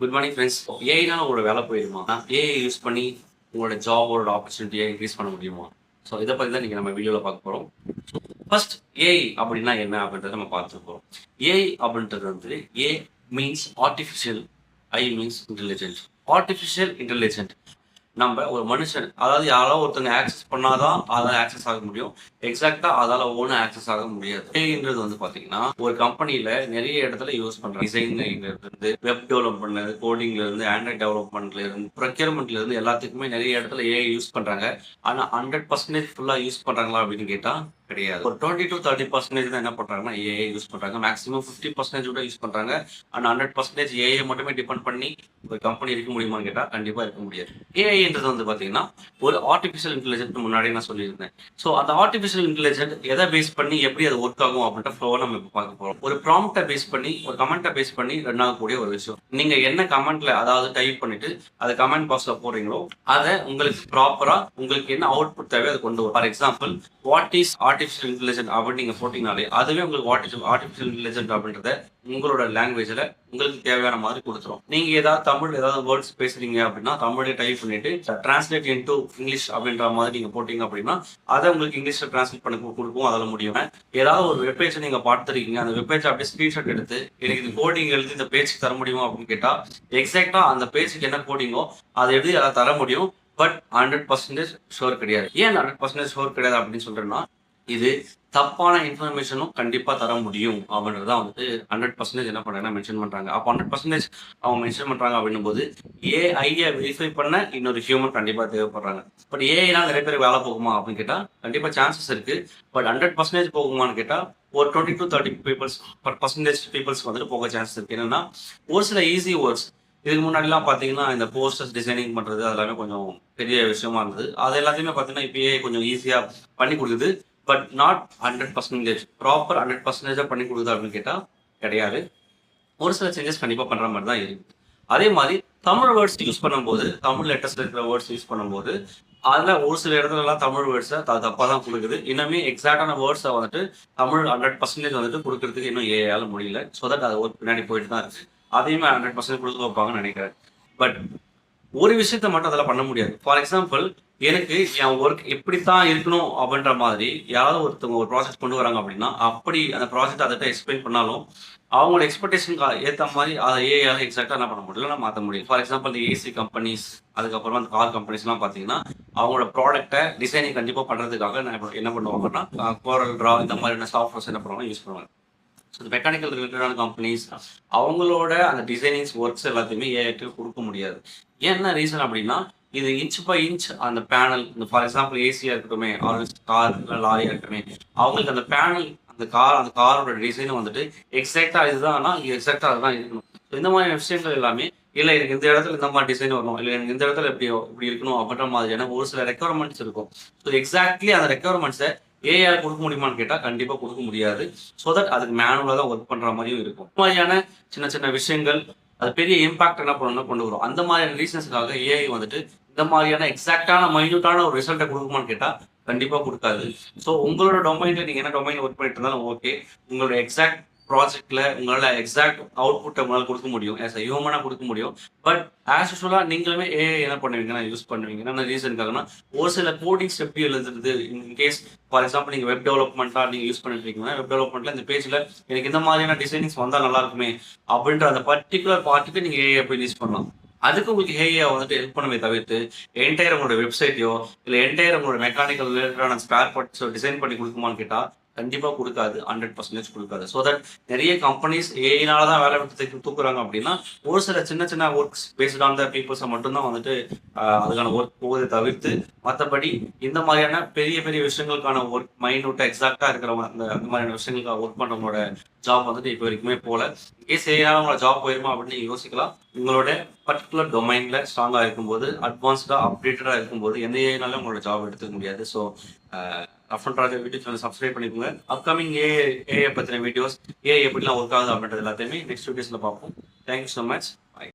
Good morning friends. ஏஐனால உங்களோட வேலை போயிடுமா? ஏஐ யூஸ் பண்ணி உங்களோட ஜாபோட ஆப்பர்ச்சுனிட்டியை இன்க்ரீஸ் பண்ண முடியுமா? ஸோ இதை பற்றி தான் நீங்கள் நம்ம வீடியோவில் பார்க்க போகிறோம். ஃபர்ஸ்ட் ஏஐ அப்படின்னா என்ன அப்படின்றத நம்ம பார்த்துருக்கோம். ஏஐ அப்படின்றது வந்து A means artificial, I means intelligent. Artificial intelligent நம்ம ஒரு மனுஷன், அதாவது யாரோ ஒருத்தங்க ஆக்சஸ் பண்ணாதான் அதால் ஆக்சஸ் ஆக முடியும். எக்ஸாக்டா அதால ஓன ஆக்சஸ் ஆக முடியாது. ஏஐன்றது வந்து பாத்தீங்கன்னா ஒரு கம்பெனில நிறைய இடத்துல யூஸ் பண்றாங்க. டிசைன்ல இருந்து, வெப் டெவலப்மெண்ட்ல இருந்து, கோடிங்ல இருந்து, ஆண்ட்ராய்ட் டெவலப்மெண்ட்ல இருந்து, ப்ரொக்யூர்மெண்ட்ல இருந்து எல்லாத்துக்குமே நிறைய இடத்துல ஏஐ யூஸ் பண்றாங்க. ஆனா 100% ஃபுல்லா யூஸ் பண்றாங்களா அப்படின்னு கேட்டா கிடையாது. ஒரு 20 to 30% தான் என்ன பண்றாங்கன்னா ஏஐ யூஸ் பண்றாங்க. மேக்ஸிமம் 50% கூட யூஸ் பண்றாங்க. ஆனா 100% ஏஐ மட்டுமே டிபெண்ட் பண்ணி ஒரு கம்பெனி இருக்க முடியுமான்னு கேட்டா கண்டிப்பா இருக்க முடியாது. ஏஐன்றது வந்து பாத்தீங்கன்னா ஒரு ஆர்டிபிஷியல் இன்டெலிஜென்ட் முன்னாடியே நான் சொல்லியிருந்தேன். ஸோ அந்த ஆர்டிபிஷியல் இன்டெலிஜென்ட் எதை பேஸ் பண்ணி எப்படி அது ஒர்க் ஆகும் அப்படின்ற ஃப்ளோவை நம்ம இப்போ பார்க்க போறோம். ஒரு ப்ராம்ப்டை பேஸ் பண்ணி, ஒரு கமெண்ட்டை பேஸ் பண்ணி ரன் ஆகக்கூடிய ஒரு விஷயம். நீங்க என்ன கமெண்ட்ல, அதாவது டைப் பண்ணிட்டு அதை கமெண்ட் பாக்ஸ்ல போடுறீங்களோ அதை உங்களுக்கு ப்ராப்பரா உங்களுக்கு என்ன அவுட்புட் தேவை அதை கொண்டு வரும். For example, what is artificial intelligent அப்படின்னு நீங்க போட்டீங்கனாலே அதுவே உங்களுக்கு வாட் இஸ் ஆர்டிஃபிஷியல் இன்டெலிஜென்ட் அப்படின்றத உங்களோட லாங்குவேஜ்ல உங்களுக்கு தேவையான மாதிரி கொடுத்துரும். நீங்க ஏதாவது தமிழ் ஏதாவது வேர்ட்ஸ் பேசுறீங்க அப்படின்னா தமிழே டைப் பண்ணிட்டு டிரான்ஸ்லேட் இன்டு இங்கிலீஷ் அப்படின்ற மாதிரி நீங்க போட்டீங்க அப்படின்னா அதை உங்களுக்கு இங்கிலீஷ்ல டிரான்ஸ்லேட் பண்ண கொடுக்கும். அதால முடியும். ஏதாவது ஒரு வெப்பேஜ் நீங்க பார்த்துருக்கீங்க, அந்த வெப்பேஜ் அப்படியே ஸ்கிரீன்ஷாட் எடுத்து எனக்கு இந்த கோடிங் எழுதி இந்த பேஜ் தர முடியுமா அப்படின்னு கேட்டா எக்ஸாக்டா அந்த பேஜுக்கு என்ன கோடிங்கோ அதை எழுதி அதை தர முடியும். பட் 100% ஷோர் கிடையாது. ஏன் 100% ஷோர் கிடையாது அப்படின்னு சொல்றேன்னா, இது தப்பான இன்ஃபர்மேஷனும் கண்டிப்பா தர முடியும் அப்படின்றத வந்துட்டு 100% என்ன பண்றாங்கன்னா மென்ஷன் பண்றாங்க. அப்போ 100% அவங்க மென்ஷன் பண்றாங்க அப்படின்னும் போது ஏஐயை வெரிஃபை பண்ண இன்னொரு ஹியூமன் கண்டிப்பா தேவைப்படுறாங்க. பட் ஏஐனா நிறைய பேர் வேலை போகுமா அப்படின்னு கேட்டா கண்டிப்பா சான்சஸ் இருக்கு. பட் 100% போகுமான்னு கேட்டா ஒரு 20 to 30 பீப்புள்ஸ் வந்துட்டு போக சான்சஸ் இருக்கு. என்னன்னா ஒரு சில ஈஸி ஒர்க்ஸ், இதுக்கு முன்னாடிலாம் பார்த்தீங்கன்னா இந்த போஸ்டர்ஸ் டிசைனிங் பண்ணுறது அதெல்லாமே கொஞ்சம் பெரிய விஷயமா இருந்தது. அது எல்லாத்தையுமே பார்த்தீங்கன்னா இப்பயே கொஞ்சம் ஈஸியாக பண்ணி கொடுக்குது. பட் நாட் 100% ப்ராப்பர் 100% பண்ணி கொடுக்குது அப்படின்னு கேட்டால் கிடையாது. ஒரு சில சேஞ்சஸ் கண்டிப்பாக பண்ணுற மாதிரி தான் இருக்குது. அதே மாதிரி தமிழ் வேர்ட்ஸ் யூஸ் பண்ணும்போது, தமிழ் லெட்டர்ஸ்ல இருக்கிற வேர்ட்ஸ் யூஸ் பண்ணும்போது அதில் ஒரு சில இடத்துலலாம் தமிழ் வேர்ட்ஸை தப்பாக தான் கொடுக்குது. இன்னுமே எக்ஸாக்டான வேர்ட்ஸை வந்துட்டு தமிழ் 100% வந்துட்டு கொடுக்கறதுக்கு இன்னும் ஏஐயால முடியல. ஸோ தட் அது ஒரு பின்னாடி போயிட்டு தான் இருக்கு. அதையுமே 100% கொடுத்து வைப்பாங்கன்னு நினைக்கிறேன். பட் ஒரு விஷயத்த மட்டும் அதெல்லாம் பண்ண முடியாது. ஃபார் எக்ஸாம்பிள், எனக்கு என் ஒர்க் இப்படித்தான் இருக்கணும் அப்படின்ற மாதிரி யாராவது ஒருத்தவங்க ஒரு ப்ராஜெக்ட் கொண்டு வராங்க அப்படின்னா அப்படி அந்த ப்ராஜெக்ட் அதை எக்ஸ்பிளைன் பண்ணாலும் அவங்களோட எக்ஸ்பெக்டேஷனுக்கு ஏற்ற மாதிரி அதை ஏஐயால எக்ஸாக்டாக என்ன பண்ண முடியல, மாற்ற முடியும். ஃபார் எக்ஸாம்பிள், இந்த ஏசி கம்பெனிஸ், அதுக்கப்புறமா அந்த கார் கம்பெனிஸ்லாம் பார்த்தீங்கன்னா அவங்களோட ப்ராடக்ட்டை டிசைனிங் கண்டிப்பாக பண்ணுறதுக்காக என்ன பண்ணுவாங்கன்னா கோரல் ட்ரா இந்த மாதிரியான சாஃப்ட்வேர்ஸ் என்ன பண்ணுவாங்க, யூஸ் பண்ணுவாங்க. ஸோ இந்த மெக்கானிக்கல் ரிலேட்டடான கம்பெனிஸ் அவங்களோட அந்த டிசைனிங்ஸ் ஒர்க்ஸ் எல்லாத்தையுமே ஏஐக்கு கொடுக்க முடியாது. என்ன ரீசன் அப்படின்னா இது இன்ச் பை இன்ச் அந்த பேனல், இந்த ஃபார் எக்ஸாம்பிள் ஏசியா இருக்கட்டுமே, கார் லாரியா இருக்கட்டுமே, அவங்களுக்கு அந்த பேனல் அந்த காரோட டிசைன் வந்துட்டு எக்ஸாக்டா இதுதான், எக்ஸாக்டா அதுதான் இருக்கணும். ஸோ இந்த மாதிரி விஷயங்கள் எல்லாமே இல்லை எனக்கு இந்த இடத்துல இந்த மாதிரி டிசைன் வரணும், இல்லை எனக்கு இந்த இடத்துல இப்படி இருக்கணும் அப்படின்ற மாதிரியான ஒரு சில ரெக்குவயர்மெண்ட்ஸ் இருக்கும். ஸோ எக்ஸாக்ட்லி அந்த ரெக்குவயர்மெண்ட்ஸை ஏஐயால கொடுக்க முடியுமான்னு கேட்டா கண்டிப்பா கொடுக்க முடியாது. ஸோ தட் அதுக்கு மேனுவலா தான் ஒர்க் பண்ற மாதிரியும் இருக்கும். இந்த மாதிரியான சின்ன சின்ன விஷயங்கள் அது பெரிய இம்பாக்ட் என்ன பண்ணணும்னா கொண்டு வரும். அந்த மாதிரியான ரீசன்ஸ்க்காக ஏஐ வந்துட்டு இந்த மாதிரியான எக்ஸாக்டான மைன்யூட்டான ஒரு ரிசல்ட்டை கொடுக்குமான்னு கேட்டா கண்டிப்பா கொடுக்காது. ஸோ உங்களோட டொமைன்ல நீங்க என்ன டொமைன் ஒர்க் பண்ணிட்டு இருந்தாலும் ஓகே, உங்களோட எக்ஸாக்ட் ப்ராஜெக்ட்ல உங்களால எக்ஸாக்ட் அவுட்புட் உங்களால கொடுக்க முடியும், ஆஸ் அ ஹியூமனா கொடுக்க முடியும். பட் ஆஸ் யூஸ்வலா நீங்களுமே ஏஐ என்ன பண்ணுவீங்கன்னா யூஸ் பண்ணுவீங்க. என்ன ரீசனுக்காகனா ஒரு சில கோடிங்ஸ் எப்படி எழுதுறது, இன்கேஸ் ஃபார் எக்ஸாம்பிள் நீங்க வெப் டெவலப்மெண்ட்டா நீங்க யூஸ் பண்ணிட்டு இருக்கீங்கன்னா வெப் டெவலப்மெண்ட்ல இந்த பேஜ்ல எனக்கு இந்த மாதிரியான டிசைனிங்ஸ் வந்தா நல்லா இருக்குமே அப்படின்ற அந்த பர்டிகுலர் பார்ட்டுக்கு நீங்க ஏஐ போய் யூஸ் பண்ணலாம். அதுக்கு உங்களுக்கு ஏஐ வந்துட்டு ஹெல்ப் பண்ணவே தவிர்த்து என்டையர் உங்களோட வெப்சைட்டையோ இல்லை என்டையர் உங்களோட மெக்கானிக்கல் ரிலேட்டடான ஸ்பேர் பார்ட்ஸோ டிசைன் பண்ணி கொடுக்குமான்னு கேட்டா கண்டிப்பா கொடுக்காது, 100% கொடுக்காது. ஸோ தட் நிறைய கம்பெனிஸ் ஏஐனால தான் வேலை விட்டு தூக்குறாங்க அப்படின்னா ஒரு சில சின்ன சின்ன ஒர்க்ஸ் பேஸ்ட் ஆன் த பீப்புள்ஸை மட்டும்தான் வந்துட்டு அதுக்கான ஒர்க் போவதை தவிர்த்து மற்றபடி இந்த மாதிரியான பெரிய பெரிய விஷயங்களுக்கான ஒர்க் மைனூட்டா எக்ஸாக்டா இருக்கிறவங்க அந்த மாதிரியான விஷயங்களுக்காக ஒர்க் பண்றவங்களோட ஜாப் வந்துட்டு இப்போ வரைக்குமே போல. கேஸ் ஏஐனால உங்களோட ஜாப் போயிருமா அப்படின்னு நீங்க யோசிக்கலாம். உங்களோட பர்டிகுலர் டொமைன்ல ஸ்ட்ராங்கா இருக்கும்போது, அட்வான்ஸ்டா அப்டேட்டடா இருக்கும்போது எந்த ஏஐனாலும் உங்களோட ஜாப் எடுத்துக்க முடியாது. So rough and Raja YouTube channel subscribe பண்ணிக்கோங்க. அப்கமிங் ஏஐ பத்தின வீடியோஸ், ஏஐ எப்படிலாம் ஒர்க் ஆகுது அப்படின்றது எல்லாத்தையுமே நெக்ஸ்ட் வீடியோஸ்ல பார்ப்போம். Thank you so much.